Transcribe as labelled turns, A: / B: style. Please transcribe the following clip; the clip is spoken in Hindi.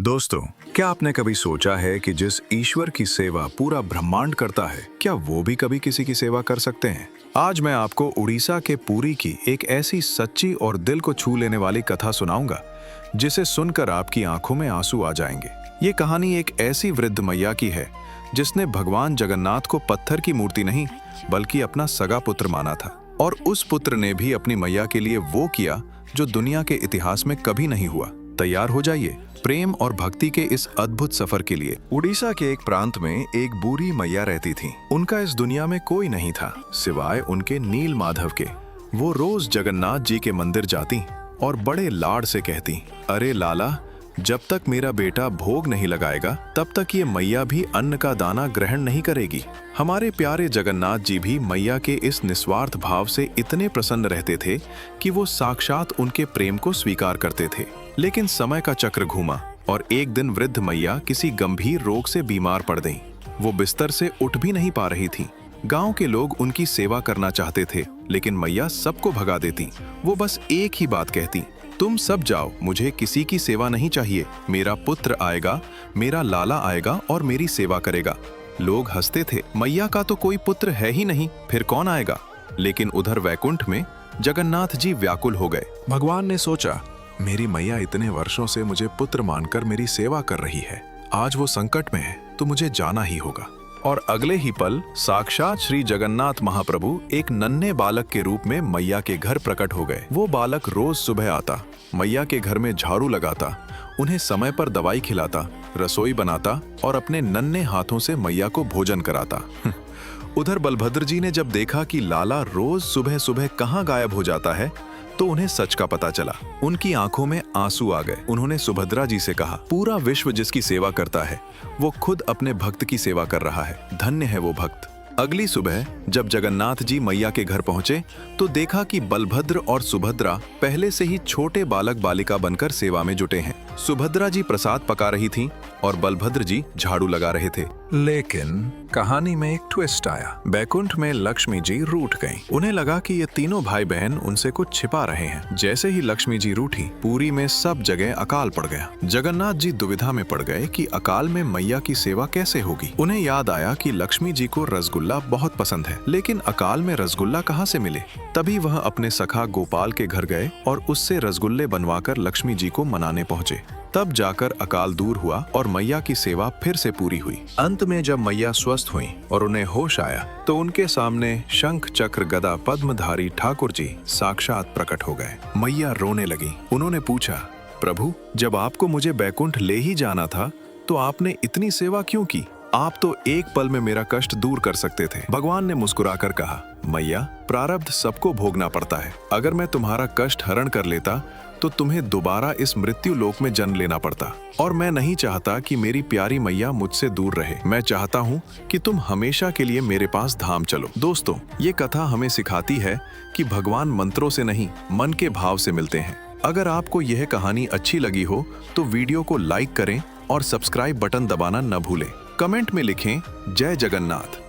A: दोस्तों, क्या आपने कभी सोचा है कि जिस ईश्वर की सेवा पूरा ब्रह्मांड करता है, क्या वो भी कभी किसी की सेवा कर सकते हैं? आज मैं आपको उड़ीसा के पुरी की एक ऐसी सच्ची और दिल को छू लेने वाली कथा सुनाऊंगा, जिसे सुनकर आपकी आंखों में आंसू आ जाएंगे। ये कहानी एक ऐसी वृद्ध मैया की है, जिसने भगवान जगन्नाथ को पत्थर की मूर्ति नहीं, बल्कि अपना सगा पुत्र माना था। और उस पुत्र ने भी अपनी मैया के लिए वो किया जो दुनिया के इतिहास में कभी नहीं हुआ। तैयार हो जाइए प्रेम और भक्ति के इस अद्भुत सफर के लिए। उड़ीसा के एक प्रांत में एक बूढ़ी मैया रहती थी। उनका इस दुनिया में कोई नहीं था सिवाय उनके नील माधव के। वो रोज जगन्नाथ जी के मंदिर जाती और बड़े लाड से कहती, अरे लाला, जब तक मेरा बेटा भोग नहीं लगाएगा तब तक ये मैया भी अन्न का दाना ग्रहण नहीं करेगी। हमारे प्यारे जगन्नाथ जी भी मैया के इस निस्वार्थ भाव से इतने प्रसन्न रहते थे कि वो साक्षात उनके प्रेम को स्वीकार करते थे। लेकिन समय का चक्र घूमा और एक दिन वृद्ध मैया किसी गंभीर रोग से बीमार पड़ गईं। वो बिस्तर से उठ भी नहीं पा रही थी। गांव के लोग उनकी सेवा करना चाहते थे, लेकिन मैया सबको भगा देती। वो बस एक ही बात कहती, तुम सब जाओ, मुझे किसी की सेवा नहीं चाहिए। मेरा पुत्र आएगा, मेरा लाला आएगा और मेरी सेवा करेगा। लोग हंसते थे, मैया का तो कोई पुत्र है ही नहीं, फिर कौन आएगा? लेकिन उधर वैकुंठ में जगन्नाथ जी व्याकुल हो गए। भगवान ने सोचा, मेरी मैया इतने वर्षों से मुझे पुत्र मानकर मेरी सेवा कर रही है, आज वो संकट में है तो मुझे जाना ही होगा। और अगले ही पल साक्षात श्री जगन्नाथ महाप्रभु एक नन्हे बालक के रूप में मैया के घर प्रकट हो गए। वो बालक रोज सुबह आता, मैया के घर में झाड़ू लगाता, उन्हें समय पर दवाई खिलाता, रसोई बनाता और अपने नन्हे हाथों से मैया को भोजन कराता। उधर बलभद्र जी ने जब देखा कि लाला रोज सुबह सुबह कहाँ गायब हो जाता है, तो उन्हें सच का पता चला। उनकी आंखों में आंसू आ गए। उन्होंने सुभद्रा जी से कहा, पूरा विश्व जिसकी सेवा करता है, वो खुद अपने भक्त की सेवा कर रहा है। धन्य है वो भक्त। अगली सुबह जब जगन्नाथ जी मैया के घर पहुंचे तो देखा कि बलभद्र और सुभद्रा पहले से ही छोटे बालक बालिका बनकर सेवा में जुटे हैं। सुभद्रा जी प्रसाद पका रही थीं और बलभद्र जी झाड़ू लगा रहे थे। लेकिन कहानी में एक ट्विस्ट आया। बैकुंठ में लक्ष्मी जी रूठ गईं। उन्हें लगा कि ये तीनों भाई बहन उनसे कुछ छिपा रहे हैं। जैसे ही लक्ष्मी जी रूठी, पुरी में सब जगह अकाल पड़ गया। जगन्नाथ जी दुविधा में पड़ गए कि अकाल में मैया की सेवा कैसे होगी। उन्हें याद आया कि लक्ष्मी जी को रसगुल्ला बहुत पसंद है, लेकिन अकाल में रसगुल्ला कहाँ से मिले। तभी वह अपने सखा गोपाल के घर गए और उससे रसगुल्ले बनवाकर लक्ष्मी जी को मनाने पहुंचे। तब जाकर अकाल दूर हुआ और मैया की सेवा फिर से पूरी हुई। अंत में जब मैया स्वस्थ हुई और उन्हें होश आया तो उनके सामने शंख चक्र गदा पद्मधारी ठाकुर जी साक्षात प्रकट हो गए। मैया रोने लगी। उन्होंने पूछा, प्रभु, जब आपको मुझे बैकुंठ ले ही जाना था तो आपने इतनी सेवा क्यों की? आप तो एक पल में मेरा कष्ट दूर कर सकते थे। भगवान ने मुस्कुराकर कहा, मैया, प्रारब्ध सबको भोगना पड़ता है। अगर मैं तुम्हारा कष्ट हरण कर लेता तो तुम्हें दोबारा इस मृत्यु लोक में जन्म लेना पड़ता। और मैं नहीं चाहता कि मेरी प्यारी मैया मुझसे दूर रहे। मैं चाहता हूँ कि तुम हमेशा के लिए मेरे पास धाम चलो। दोस्तों, ये कथा हमें सिखाती है कि भगवान मंत्रों से नहीं, मन के भाव से मिलते हैं। अगर आपको यह कहानी अच्छी लगी हो तो वीडियो को लाइक करें और सब्सक्राइब बटन दबाना न भूलें। कमेंट में लिखें, जय जगन्नाथ।